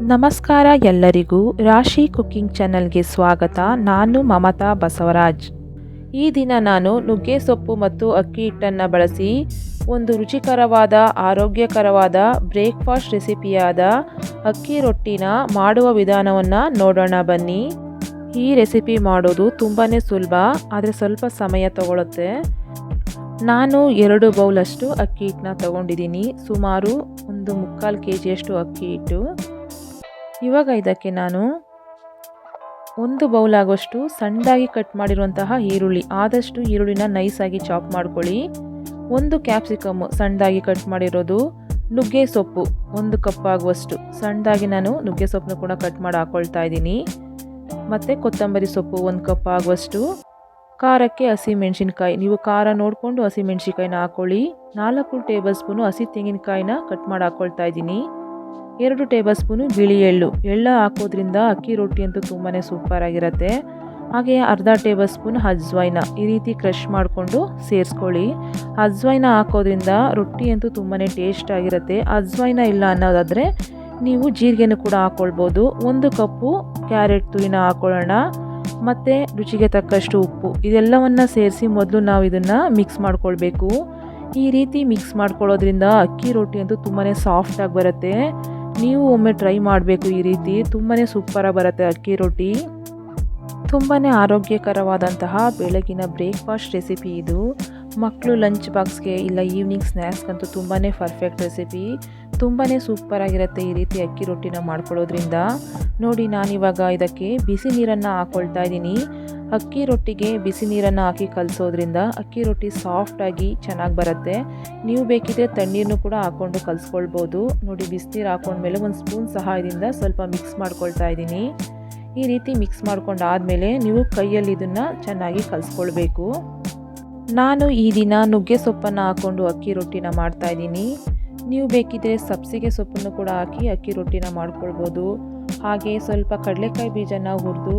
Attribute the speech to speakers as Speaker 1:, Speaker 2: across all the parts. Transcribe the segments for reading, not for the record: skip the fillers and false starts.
Speaker 1: ನಮಸ್ಕಾರ ಎಲ್ಲರಿಗೂ ರಾಶಿ ಕುಕಿಂಗ್ ಚಾನಲ್ಗೆ ಸ್ವಾಗತ. ನಾನು ಮಮತಾ ಬಸವರಾಜ್. ಈ ದಿನ ನಾನು ನುಗ್ಗೆ ಸೊಪ್ಪು ಮತ್ತು ಅಕ್ಕಿ ಹಿಟ್ಟನ್ನು ಬಳಸಿ ಒಂದು ರುಚಿಕರವಾದ ಆರೋಗ್ಯಕರವಾದ ಬ್ರೇಕ್ಫಾಸ್ಟ್ ರೆಸಿಪಿಯಾದ ಅಕ್ಕಿ ರೊಟ್ಟಿನ ಮಾಡುವ ವಿಧಾನವನ್ನು ನೋಡೋಣ ಬನ್ನಿ. ಈ ರೆಸಿಪಿ ಮಾಡೋದು ತುಂಬಾ ಸುಲಭ, ಆದರೆ ಸ್ವಲ್ಪ ಸಮಯ ತಗೊಳುತ್ತೆ. ನಾನು 2 ಬೌಲಷ್ಟು ಅಕ್ಕಿ ಹಿಟ್ಟನ್ನ ತಗೊಂಡಿದ್ದೀನಿ. ಸುಮಾರು ಒಂದು 3/4 kg ಅಕ್ಕಿ ಹಿಟ್ಟು. ಇವಾಗ ಇದಕ್ಕೆ ನಾನು 1 ಬೌಲ್ ಆಗೋಷ್ಟು ಸಣ್ಣದಾಗಿ ಕಟ್ ಮಾಡಿರುವಂತಹ ಈರುಳ್ಳಿ, ಆದಷ್ಟು ಈರುಳ್ಳಿನ ನೈಸಾಗಿ ಚಾಪ್ ಮಾಡ್ಕೊಳ್ಳಿ. 1 ಕ್ಯಾಪ್ಸಿಕಮ್ ಸಣ್ಣದಾಗಿ ಕಟ್ ಮಾಡಿರೋದು, ನುಗ್ಗೆ ಸೊಪ್ಪು 1 ಕಪ್ ಆಗುವಷ್ಟು ಸಣ್ಣದಾಗಿ ನಾನು ನುಗ್ಗೆ ಸೊಪ್ಪನ್ನು ಕೂಡ ಕಟ್ ಮಾಡಿ ಹಾಕ್ಕೊಳ್ತಾ ಇದ್ದೀನಿ. ಮತ್ತು ಕೊತ್ತಂಬರಿ ಸೊಪ್ಪು 1 ಕಪ್ ಆಗುವಷ್ಟು. ಖಾರಕ್ಕೆ ಹಸಿಮೆಣಸಿನ್ಕಾಯಿ, ನೀವು ಖಾರ ನೋಡಿಕೊಂಡು ಹಸಿಮೆಣಸಿನ್ಕಾಯಿನ ಹಾಕ್ಕೊಳ್ಳಿ. 4 ಟೇಬಲ್ ಸ್ಪೂನು ಹಸಿ ತೆಂಗಿನಕಾಯಿನ ಕಟ್ ಮಾಡಿ ಹಾಕ್ಕೊಳ್ತಾ ಇದ್ದೀನಿ. 2 ಟೇಬಲ್ ಸ್ಪೂನು ಬಿಳಿ ಎಳ್ಳು ಹಾಕೋದ್ರಿಂದ ಅಕ್ಕಿ ರೊಟ್ಟಿ ಅಂತೂ ತುಂಬಾ ಸೂಪರ್ ಆಗಿರುತ್ತೆ. ಹಾಗೆ ಅರ್ಧ ಟೇಬಲ್ ಸ್ಪೂನ್ ಅಜ್ವೈನ ಈ ರೀತಿ ಕ್ರಷ್ ಮಾಡಿಕೊಂಡು ಸೇರಿಸ್ಕೊಳ್ಳಿ. ಅಜ್ವೈನ ಹಾಕೋದ್ರಿಂದ ರೊಟ್ಟಿ ಅಂತೂ ತುಂಬಾ ಟೇಸ್ಟ್ ಆಗಿರುತ್ತೆ. ಅಜ್ವೈನ ಇಲ್ಲ ಅನ್ನೋದಾದರೆ ನೀವು ಜೀರಿಗೆನೂ ಕೂಡ ಹಾಕ್ಕೊಳ್ಬೋದು. 1 ಕಪ್ಪು ಕ್ಯಾರೆಟ್ ತುರಿನ ಹಾಕ್ಕೊಳ್ಳೋಣ. ಮತ್ತು ರುಚಿಗೆ ತಕ್ಕಷ್ಟು ಉಪ್ಪು, ಇದೆಲ್ಲವನ್ನು ಸೇರಿಸಿ ಮೊದಲು ನಾವು ಇದನ್ನು ಮಿಕ್ಸ್ ಮಾಡ್ಕೊಳ್ಬೇಕು. ಈ ರೀತಿ ಮಿಕ್ಸ್ ಮಾಡ್ಕೊಳ್ಳೋದ್ರಿಂದ ಅಕ್ಕಿ ರೊಟ್ಟಿ ಅಂತೂ ತುಂಬಾ ಸಾಫ್ಟಾಗಿ ಬರುತ್ತೆ. ನೀವು ಒಮ್ಮೆ ಟ್ರೈ ಮಾಡಬೇಕು. ಈ ರೀತಿ ತುಂಬಾ ಸೂಪರಾಗಿ ಬರುತ್ತೆ ಅಕ್ಕಿ ರೊಟ್ಟಿ. ತುಂಬಾ ಆರೋಗ್ಯಕರವಾದಂತಹ ಬೆಳಗಿನ ಬ್ರೇಕ್ಫಾಸ್ಟ್ ರೆಸಿಪಿ ಇದು. ಮಕ್ಕಳು ಲಂಚ್ ಬಾಕ್ಸ್ಗೆ ಇಲ್ಲ ಈವ್ನಿಂಗ್ ಸ್ನ್ಯಾಕ್ಸ್ಗಂತೂ ತುಂಬಾ ಪರ್ಫೆಕ್ಟ್ ರೆಸಿಪಿ. ತುಂಬಾ ಸೂಪರಾಗಿರುತ್ತೆ ಈ ರೀತಿ ಅಕ್ಕಿ ರೊಟ್ಟಿನ ಮಾಡ್ಕೊಳ್ಳೋದ್ರಿಂದ. ನೋಡಿ, ನಾನಿವಾಗ ಇದಕ್ಕೆ ಬಿಸಿ ನೀರನ್ನು ಹಾಕ್ಕೊಳ್ತಾ ಇದ್ದೀನಿ. ಅಕ್ಕಿ ರೊಟ್ಟಿಗೆ ಬಿಸಿ ನೀರನ್ನು ಹಾಕಿ ಕಲಿಸೋದ್ರಿಂದ ಅಕ್ಕಿ ರೊಟ್ಟಿ ಸಾಫ್ಟಾಗಿ ಚೆನ್ನಾಗಿ ಬರುತ್ತೆ. ನೀವು ಬೇಕಿದ್ರೆ ತಣ್ಣೀರನ್ನು ಕೂಡ ಹಾಕ್ಕೊಂಡು ಕಲಿಸ್ಕೊಳ್ಬೋದು. ನೋಡಿ, ಬಿಸಿನೀರು ಹಾಕ್ಕೊಂಡ್ಮೇಲೆ 1 ಸ್ಪೂನ್ ಸಹಾಯದಿಂದ ಸ್ವಲ್ಪ ಮಿಕ್ಸ್ ಮಾಡ್ಕೊಳ್ತಾ ಇದ್ದೀನಿ. ಈ ರೀತಿ ಮಿಕ್ಸ್ ಮಾಡ್ಕೊಂಡಾದಮೇಲೆ ನೀವು ಕೈಯಲ್ಲಿ ಇದನ್ನು ಚೆನ್ನಾಗಿ ಕಲಿಸ್ಕೊಳ್ಬೇಕು. ನಾನು ಈ ದಿನ ನುಗ್ಗೆ ಸೊಪ್ಪನ್ನು ಹಾಕ್ಕೊಂಡು ಅಕ್ಕಿ ರೊಟ್ಟಿನ ಮಾಡ್ತಾಯಿದ್ದೀನಿ. ನೀವು ಬೇಕಿದ್ರೆ ಸಬ್ಸಿಗೆ ಸೊಪ್ಪನ್ನು ಕೂಡ ಹಾಕಿ ಅಕ್ಕಿ ರೊಟ್ಟಿನ ಮಾಡ್ಕೊಳ್ಬೋದು. ಹಾಗೆ ಸ್ವಲ್ಪ ಕಡಲೆಕಾಯಿ ಬೀಜನ ಹುರಿದು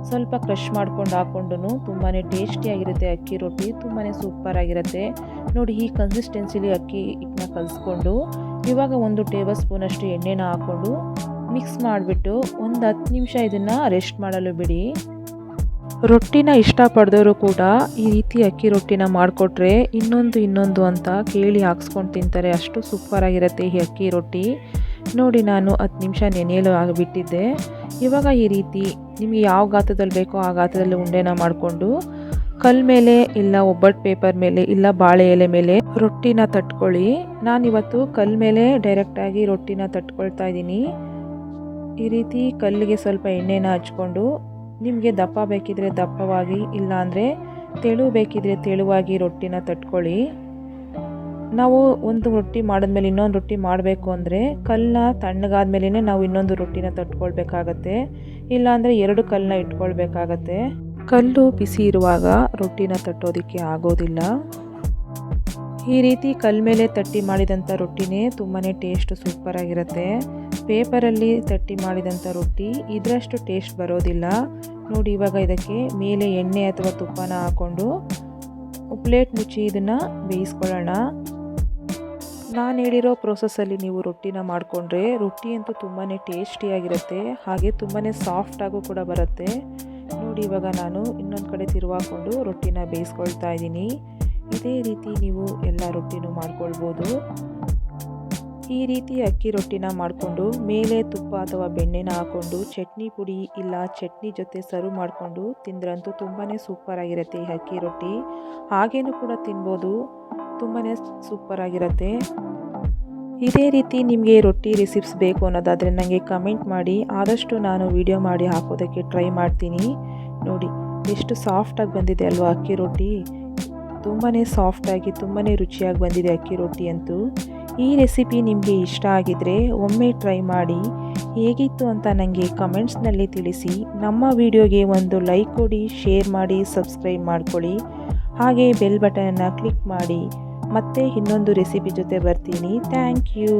Speaker 1: ಸ್ವಲ್ಪ ಕ್ರಷ್ ಮಾಡ್ಕೊಂಡು ಹಾಕ್ಕೊಂಡು ತುಂಬಾ ಟೇಸ್ಟಿಯಾಗಿರುತ್ತೆ ಅಕ್ಕಿ ರೊಟ್ಟಿ. ತುಂಬಾ ಸೂಪರಾಗಿರುತ್ತೆ. ನೋಡಿ, ಈ ಕನ್ಸಿಸ್ಟೆನ್ಸಿಲಿ ಅಕ್ಕಿ ಹಿಟ್ಟನ್ನ ಕಲಿಸ್ಕೊಂಡು ಇವಾಗ 1 ಟೇಬಲ್ ಸ್ಪೂನಷ್ಟು ಎಣ್ಣೆನ ಹಾಕ್ಕೊಂಡು ಮಿಕ್ಸ್ ಮಾಡಿಬಿಟ್ಟು ಒಂದು 10 ನಿಮಿಷ ಇದನ್ನು ರೆಸ್ಟ್ ಮಾಡಲು ಬಿಡಿ. ರೊಟ್ಟಿನ ಇಷ್ಟಪಡ್ದವರು ಕೂಡ ಈ ರೀತಿ ಅಕ್ಕಿ ರೊಟ್ಟಿನ ಮಾಡಿಕೊಟ್ರೆ ಇನ್ನೊಂದು ಅಂತ ಕೇಳಿ ಹಾಕ್ಸ್ಕೊಂಡು ತಿಂತಾರೆ. ಅಷ್ಟು ಸೂಪರಾಗಿರುತ್ತೆ ಈ ಅಕ್ಕಿ ರೊಟ್ಟಿ. ನೋಡಿ, ನಾನು 10 ನಿಮಿಷ ನೆನೆಯಲು ಆಗಿಬಿಟ್ಟಿದ್ದೆ. ಇವಾಗ ಈ ರೀತಿ ನಿಮಗೆ ಯಾವ ಗಾತ್ರದಲ್ಲಿ ಬೇಕೋ ಆ ಗಾತ್ರದಲ್ಲಿ ಉಂಡೆನ ಮಾಡಿಕೊಂಡು ಕಲ್ ಮೇಲೆ ಇಲ್ಲ ಒಬ್ಬಟ್ಟು ಪೇಪರ್ ಮೇಲೆ ಇಲ್ಲ ಬಾಳೆ ಎಲೆ ಮೇಲೆ ರೊಟ್ಟಿನ ತಟ್ಕೊಳ್ಳಿ. ನಾನಿವತ್ತು ಕಲ್ ಮೇಲೆ ಡೈರೆಕ್ಟಾಗಿ ರೊಟ್ಟಿನ ತಟ್ಕೊಳ್ತಾ ಇದ್ದೀನಿ. ಈ ರೀತಿ ಕಲ್ಲಿಗೆ ಸ್ವಲ್ಪ ಎಣ್ಣೆನ ಹಚ್ಕೊಂಡು ನಿಮಗೆ ದಪ್ಪ ಬೇಕಿದ್ರೆ ದಪ್ಪವಾಗಿ, ಇಲ್ಲಾಂದರೆ ತೆಳು ಬೇಕಿದ್ರೆ ತೆಳುವಾಗಿ ರೊಟ್ಟಿನ ತಟ್ಕೊಳ್ಳಿ. ನಾವು ಒಂದು ರೊಟ್ಟಿ ಮಾಡಿದ್ಮೇಲೆ ಇನ್ನೊಂದು ರೊಟ್ಟಿ ಮಾಡಬೇಕು ಅಂದರೆ ಕಲ್ಲನ್ನ ತಣ್ಣಗಾದ್ಮೇಲೆ ನಾವು ಇನ್ನೊಂದು ರೊಟ್ಟಿನ ತಟ್ಕೊಳ್ಬೇಕಾಗತ್ತೆ. ಇಲ್ಲಾಂದರೆ 2 ಕಲ್ಲನ್ನ ಇಟ್ಕೊಳ್ಬೇಕಾಗತ್ತೆ. ಕಲ್ಲು ಬಿಸಿ ಇರುವಾಗ ರೊಟ್ಟಿನ ತಟ್ಟೋದಕ್ಕೆ ಆಗೋದಿಲ್ಲ. ಈ ರೀತಿ ಕಲ್ ಮೇಲೆ ತಟ್ಟಿ ಮಾಡಿದಂಥ ರೊಟ್ಟಿನೇ ತುಂಬಾ ಟೇಸ್ಟ್ ಸೂಪರಾಗಿರುತ್ತೆ. ಪೇಪರಲ್ಲಿ ತಟ್ಟಿ ಮಾಡಿದಂಥ ರೊಟ್ಟಿ ಇದರಷ್ಟು ಟೇಸ್ಟ್ ಬರೋದಿಲ್ಲ. ನೋಡಿ, ಇವಾಗ ಇದಕ್ಕೆ ಮೇಲೆ ಎಣ್ಣೆ ಅಥವಾ ತುಪ್ಪನ ಹಾಕ್ಕೊಂಡು ಪ್ಲೇಟ್ ಮುಚ್ಚಿ ಇದನ್ನು ಬೇಯಿಸ್ಕೊಳ್ಳೋಣ. ನಾನು ಹೇಳಿರೋ ಪ್ರೋಸೆಸ್ಸಲ್ಲಿ ನೀವು ರೊಟ್ಟಿನ ಮಾಡಿಕೊಂಡ್ರೆ ರೊಟ್ಟಿ ಅಂತೂ ತುಂಬಾ ಟೇಸ್ಟಿಯಾಗಿರುತ್ತೆ. ಹಾಗೆ ತುಂಬಾ ಸಾಫ್ಟಾಗೂ ಕೂಡ ಬರುತ್ತೆ. ನೋಡಿ, ಇವಾಗ ನಾನು ಇನ್ನೊಂದು ಕಡೆ ತಿರುವಾಕೊಂಡು ರೊಟ್ಟಿನ ಬೇಯಿಸ್ಕೊಳ್ತಾ ಇದ್ದೀನಿ. ಇದೇ ರೀತಿ ನೀವು ಎಲ್ಲ ರೊಟ್ಟಿನೂ ಮಾಡ್ಕೊಳ್ಬೋದು. ಈ ರೀತಿ ಅಕ್ಕಿ ರೊಟ್ಟಿನ ಮಾಡಿಕೊಂಡು ಮೇಲೆ ತುಪ್ಪ ಅಥವಾ ಬೆಣ್ಣೆನ ಹಾಕ್ಕೊಂಡು ಚಟ್ನಿ ಪುಡಿ ಇಲ್ಲ ಚಟ್ನಿ ಜೊತೆ ಸರ್ವ್ ಮಾಡಿಕೊಂಡು ತಿಂದ್ರಂತೂ ತುಂಬಾ ಸೂಪರಾಗಿರುತ್ತೆ ಈ ಅಕ್ಕಿ ರೊಟ್ಟಿ. ಹಾಗೇನೂ ಕೂಡ ತಿನ್ಬೋದು, ತುಂಬಾ ಸೂಪರಾಗಿರುತ್ತೆ. ಇದೇ ರೀತಿ ನಿಮಗೆ ರೊಟ್ಟಿ ರೆಸಿಪ್ಸ್ ಬೇಕು ಅನ್ನೋದಾದರೆ ನನಗೆ ಕಮೆಂಟ್ ಮಾಡಿ. ಆದಷ್ಟು ನಾನು ವಿಡಿಯೋ ಮಾಡಿ ಹಾಕೋದಕ್ಕೆ ಟ್ರೈ ಮಾಡ್ತೀನಿ. ನೋಡಿ, ಎಷ್ಟು ಸಾಫ್ಟಾಗಿ ಬಂದಿದೆ ಅಲ್ವಾ ಅಕ್ಕಿ ರೊಟ್ಟಿ. ತುಂಬಾ ಸಾಫ್ಟಾಗಿ ತುಂಬಾ ರುಚಿಯಾಗಿ ಬಂದಿದೆ ಅಕ್ಕಿ ರೊಟ್ಟಿ ಅಂತೂ. ಈ ರೆಸಿಪಿ ನಿಮಗೆ ಇಷ್ಟ ಆಗಿದರೆ ಒಮ್ಮೆ ಟ್ರೈ ಮಾಡಿ. ಹೇಗಿತ್ತು ಅಂತ ನನಗೆ ಕಮೆಂಟ್ಸ್ನಲ್ಲಿ ತಿಳಿಸಿ. ನಮ್ಮ ವಿಡಿಯೋಗೆ ಒಂದು ಲೈಕ್ ಕೊಡಿ, ಶೇರ್ ಮಾಡಿ, ಸಬ್ಸ್ಕ್ರೈಬ್ ಮಾಡ್ಕೊಳ್ಳಿ. ಹಾಗೆ ಬೆಲ್ ಬಟನನ್ನು ಕ್ಲಿಕ್ ಮಾಡಿ. ಮತ್ತೆ ಇನ್ನೊಂದು ರೆಸಿಪಿ ಜೊತೆ ಬರ್ತೀನಿ. Thank you.